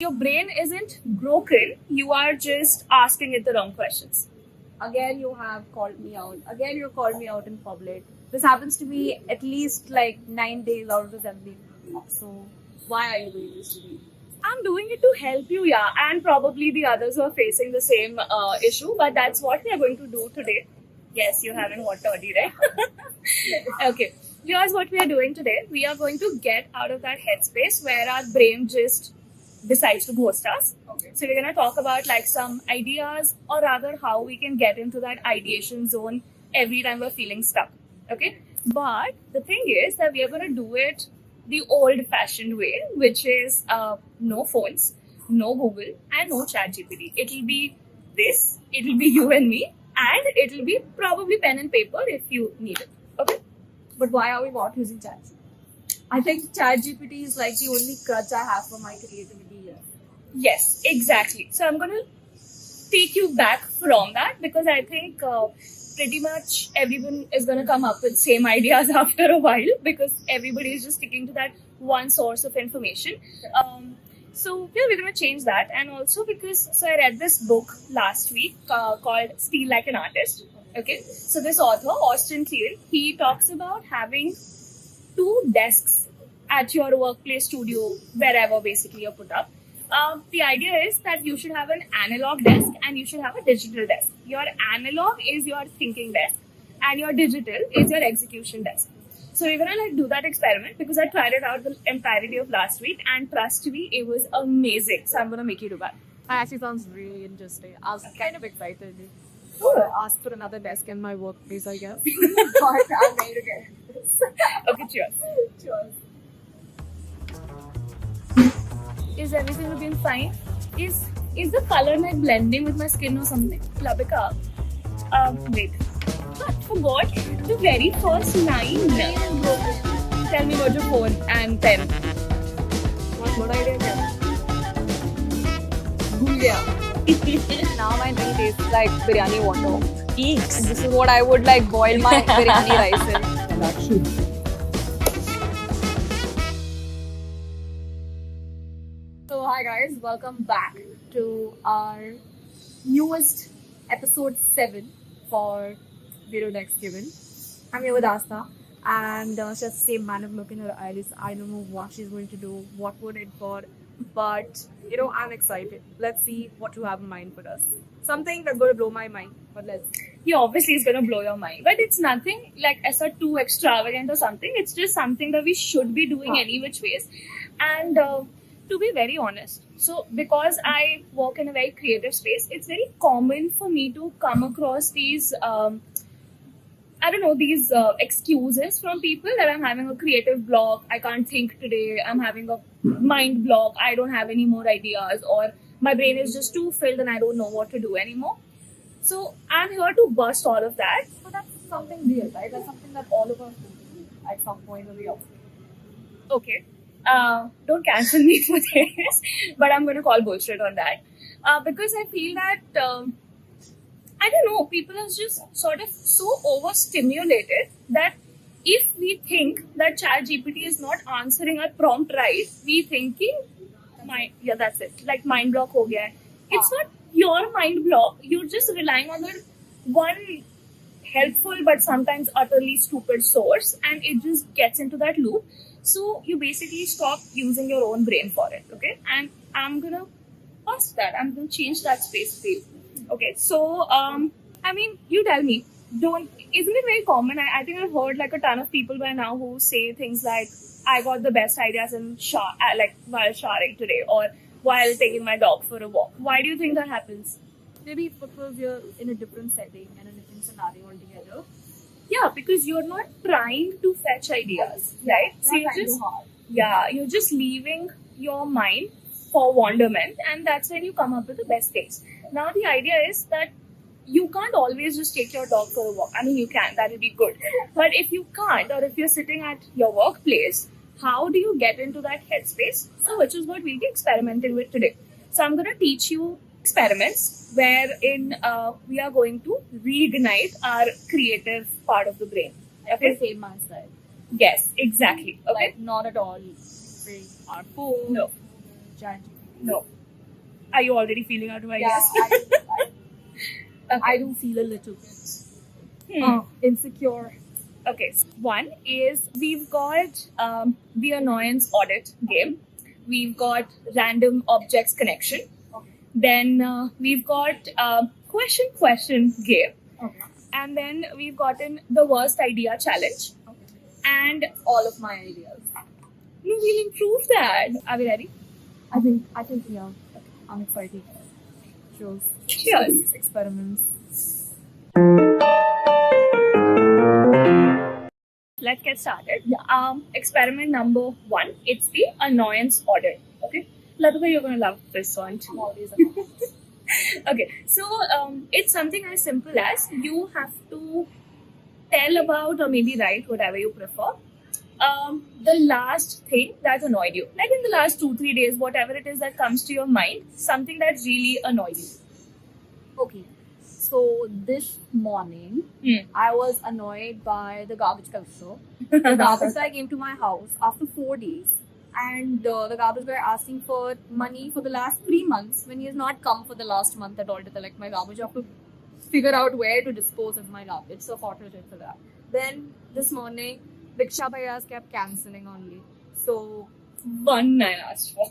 your brain isn't broken, you are just asking it the wrong questions. Again, you have called me out. Again, you called me out in public. This happens to me at least like 9 days out of the 17. So, why are you doing this to me? I'm doing it to help you, yeah, and probably the others who are facing the same issue, but that's what we are going to do today. Yes, you're having hot toddy, right? Okay. Here's what we are doing today. We are going to get out of that headspace where our brain just decides to ghost us. Okay. So we're going to talk about like some ideas, or rather how we can get into that ideation zone every time we're feeling stuck. Okay. But the thing is that we are going to do it the old-fashioned way, which is no phones, no Google, and no ChatGPT. It'll be this. It'll be you and me, and it'll be probably pen and paper if you need it. Okay. But why are we not using ChatGPT? I think ChatGPT is like the only crutch I have for my creativity here. Yes, exactly. So I'm going to take you back from that because I think pretty much everyone is going to come up with same ideas after a while because everybody is just sticking to that one source of information. So yeah, we're going to change that. And also because, so I read this book last week called Steal Like an Artist. Okay. So this author, Austin Kleon, he talks about having 2 desks at your workplace, studio, wherever basically you're put up. The idea is that you should have an analog desk and you should have a digital desk. Your analog is your thinking desk and your digital is your execution desk. So we're gonna like do that experiment because I tried it out the entirety of last week and trust me, it was amazing. So I'm gonna make you do that. That actually sounds really interesting. I was kind of excited. Ask for another desk in my workplace, I guess. But I'm ready to get this. Okay, cheers. Cheers. Is everything looking fine? Is the color like blending with my skin or something? Club it up. Wait. I forgot the very first line. Tell me about your phone and pen. What idea again? Bhul Now my drink tastes like biryani water. Eeks. And this is what I would like boil my biryani rice in. So hi guys, welcome back to our newest episode 7 for Video Next Given. I'm here with Asta and she has the same man of look in her eyes. I don't know what she's going to do, what would it for, but you know, I'm excited. Let's see what you have in mind for us. Something that's going to blow my mind, but let's see. Yeah, obviously it's gonna blow your mind. But it's nothing like as a too extravagant or something. It's just something that we should be doing any which ways. And to be very honest, so because I work in a very creative space, it's very common for me to come across these these excuses from people that I'm having a creative block, I can't think today, I'm having a mind block, I don't have any more ideas, or my brain is just too filled and I don't know what to do anymore. So I'm here to bust all of that. So that's something real, right? That's something that all of us do at some point or the other. Okay. Don't cancel me for this, but I'm going to call bullshit on that. Because I feel that, I don't know, people are just sort of so overstimulated that if we think that ChatGPT is not answering our prompt right, we thinking, that's it. Like mind block ho gaya hai. It's not your mind block. You're just relying on the one helpful but sometimes utterly stupid source and it just gets into that loop. So you basically stop using your own brain for it, okay? And I'm gonna bust that. I'm gonna change that space for you. Okay, so you tell me, isn't it very common? I think I've heard like a ton of people by now who say things like, I got the best ideas while showering today or while taking my dog for a walk. Why do you think that happens? Maybe because you're in a different setting and a different scenario altogether. Yeah, because you're not trying to fetch ideas, right? So you're just leaving your mind for wonderment, and that's when you come up with the best things. Now the idea is that you can't always just take your dog for a walk. I mean, you can, that will be good. But if you can't, or if you're sitting at your workplace, how do you get into that headspace? So which is what we'll be experimenting with today. So I'm going to teach you experiments wherein we are going to reignite our creative part of the brain. Okay, same man style. Yes, exactly. Okay. Like not at all bring our phone. No. ChatGPT. No. Are you already feeling out of Yeah, ideas? I do feel a little bit Hmm. insecure. Okay, so one is we've got the Annoyance Audit game. We've got Random Objects Connection. Okay. Then we've got Question game. Okay. And then we've gotten the Worst Idea Challenge. Okay. And All of my ideas. we'll improve that. Are we ready? I think yeah. I'm excited. Cheers. Cheers. These experiments. Let's get started. Yeah. Experiment number 1. It's the Annoyance Audit. Okay. Ladhuka, you're gonna love this one too. I'm always annoyed. Okay, so it's something as simple as you have to tell about or maybe write, whatever you prefer, the last thing that annoyed you. Like in the last 2-3 days, whatever it is that comes to your mind, something that really annoyed you. Okay. So this morning, I was annoyed by the garbage collector. The garbage guy came to my house after 4 days, and the garbage guy asking for money for the last 3 months when he has not come for the last month at all to collect my garbage. I have to figure out where to dispose of my garbage, so fortunate for that. Then this morning, rickshaw bhaias kept cancelling on me. So One I asked for.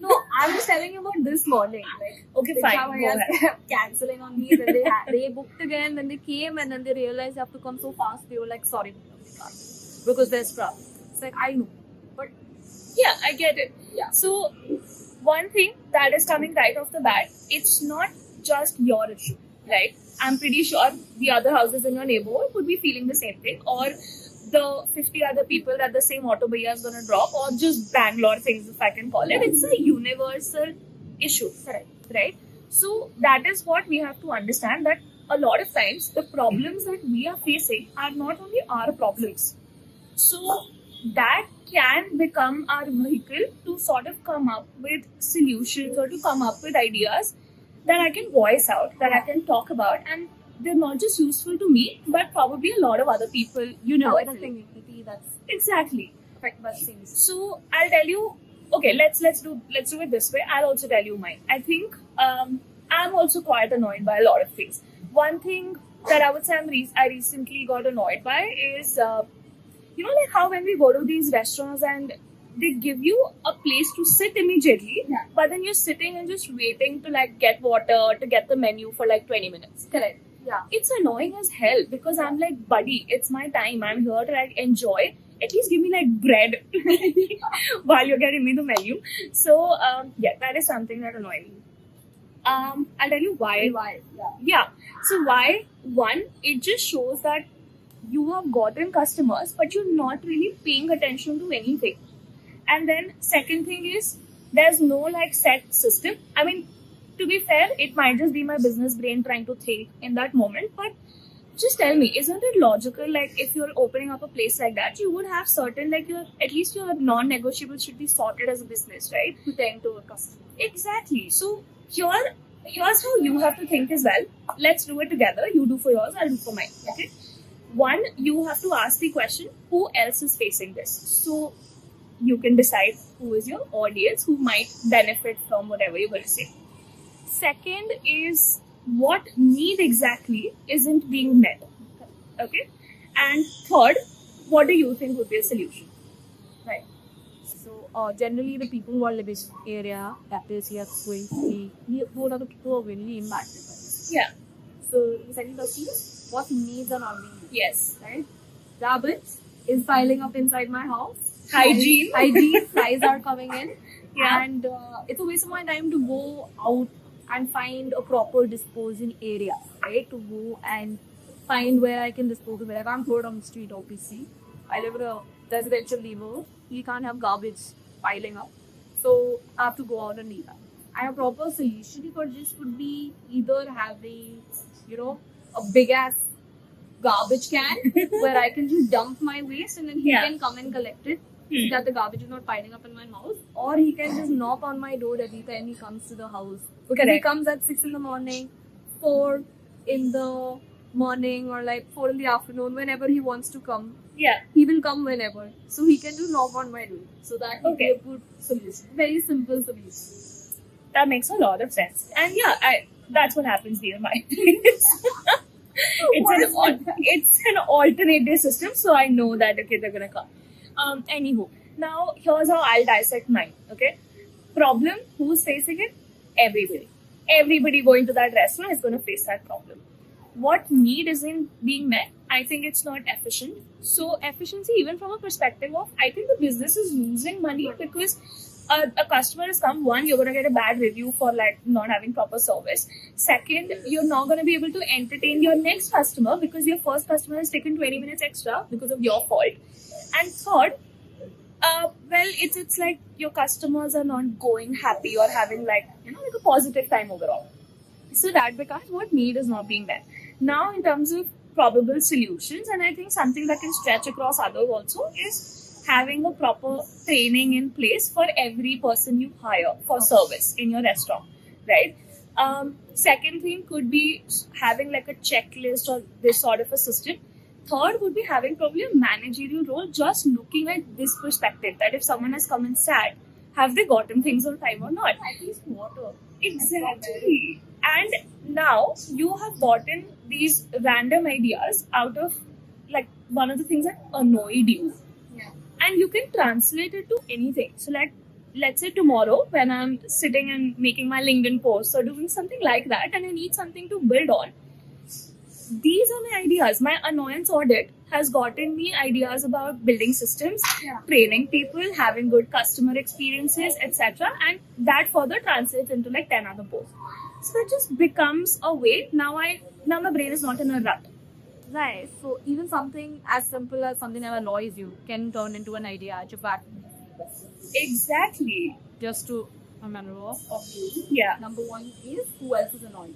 no, I was telling you about this morning. Like, Okay, rickshaw fine. Go bhaias ahead. kept cancelling on me. Then they booked again. Then they came and then they realized they have to come so fast. They were like, sorry, we can't because there's traffic. It's like I know, but Yeah, I get it. yeah. So, one thing that is coming right off the bat, it's not just your issue, right? I'm pretty sure the other houses in your neighborhood would be feeling the same thing, or the 50 other people that the same auto bhaiya is going to drop, or just Bangalore things, if I can call it. It's a universal issue, Correct. right? So, that is what we have to understand, that a lot of times the problems that we are facing are not only our problems. So, that can become our vehicle to sort of come up with solutions or to come up with ideas that I can voice out, that I can talk about, and they're not just useful to me, but probably a lot of other people The universally. community that's Exactly. affected by the things. So I'll tell you. Okay, let's do it this way. I'll also tell you mine. I think I'm also quite annoyed by a lot of things. One thing that I would say I recently got annoyed by is like how when we go to these restaurants and they give you a place to sit immediately, Yeah. but then you're sitting and just waiting to like get water, to get the menu for like 20 minutes. Correct. Yeah. It's annoying as hell because I'm like, buddy, it's my time. I'm here to like enjoy. At least give me like bread while you're getting me the menu. So yeah, that is something that annoys me. I'll tell you why. Why? Yeah. Yeah. So why? One, it just shows that you have gotten customers, but you're not really paying attention to anything. And then second thing is there's no like set system. I mean, to be fair, it might just be my business brain trying to think in that moment, but just tell me, isn't it logical? Like if you're opening up a place like that, you would have certain like your at least your non-negotiables should be sorted as a business, right? To tend to a customer. Exactly. So here's how you have to think as well. Let's do it together. You do for yours, I'll do for mine. Okay. One, you have to ask the question, who else is facing this? So you can decide who is your audience, who might benefit from whatever you're going to say. Second is what need exactly isn't being met. Okay. And third, what do you think would be a solution? Right. So generally the people who are living in area that is here going to be those are the people who are really impacted by this. Yeah. So the second question is what needs are not being met. Yes. Right? Garbage is piling up inside my house. Hygiene. Flies are coming in. Yeah. And it's a waste of my time to go out and find a proper disposal area, right? To go and find where I can dispose of it. I can't throw it on the street, obviously. I live in a residential neighborhood. You can't have garbage piling up. So I have to go out and do that. And a proper solution for this would be either having, a big ass garbage can where I can just dump my waste and then he Yeah. can come and collect it so that the garbage is not piling up in my house. Or he can just knock on my door every time he comes to the house. Because he Correct. comes at 6 in the morning, 4 in the morning, or like 4 in the afternoon, whenever he wants to come. Yeah. He will come whenever. So he can just knock on my door. So that would be Okay. a good solution. Very simple solution. That makes a lot of sense. And yeah, that's what happens near my place. It's an alternate day system, so I know that okay, they're gonna come. Anywho, now here's how I'll dissect mine. Okay, problem. Who's facing it? Everybody. Everybody going to that restaurant is gonna face that problem. What need isn't being met? I think it's not efficient. So efficiency, even from a perspective of, I think the business is losing money because a customer has come. One, you're gonna get a bad review for like not having proper service. Second, you're not gonna be able to entertain your next customer because your first customer has taken 20 minutes extra because of your fault. And third, well, it's like your customers are not going happy or having like a positive time overall. So that becomes what need is not being met. Now, in terms of probable solutions, and I think something that can stretch across others also is having a proper training in place for every person you hire for service in your restaurant, right? Second thing could be having like a checklist or this sort of a system. Third would be having probably a managerial role, just looking at this perspective that if someone has come in sad, have they gotten things on time or not? At least water. Exactly. And now you have gotten these random ideas out of like one of the things that annoyed you. Yeah. And you can translate it to anything. So like, let's say tomorrow when I'm sitting and making my LinkedIn posts or doing something like that and I need something to build on, these are my ideas. My annoyance audit has gotten me ideas about building systems, training people, having good customer experiences, etc. And that further translates into like 10 other posts. So it just becomes a way. Now my brain is not in a rut. Right. So even something as simple as something that annoys you can turn into an idea at your back. Exactly. Just to remember of you. Yeah. Number one is who else is annoyed.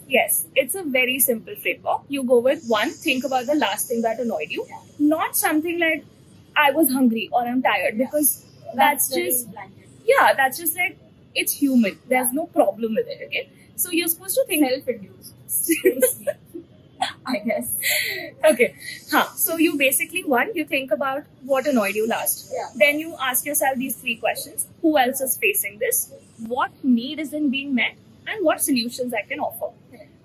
Yes, it's a very simple framework. You go with one, think about the last thing that annoyed you, not something like I was hungry or I'm tired, because that's just that's just like it's human. There's no problem with it. Okay, so you're supposed to think Self-induced. I guess. Okay. So you basically you think about what annoyed you last. Yeah. Then you ask yourself these 3 questions. Who else is facing this? What need isn't being met? And what solutions I can offer.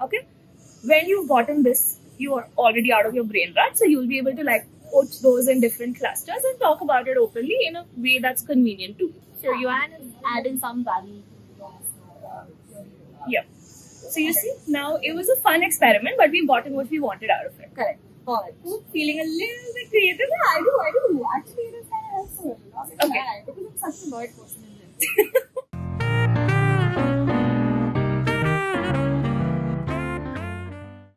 Okay? When you've gotten this, you are already out of your brain rut. So you'll be able to like put those in different clusters and talk about it openly in a way that's convenient to you. So Joanne is adding some value. Yeah. So you see, now it was a fun experiment, but we've gotten what we wanted out of it. Correct. Got it. Feeling a little bit creative? Yeah, I do. Actually, it is kind of helpful. Okay. Because I'm such a annoyed person in this.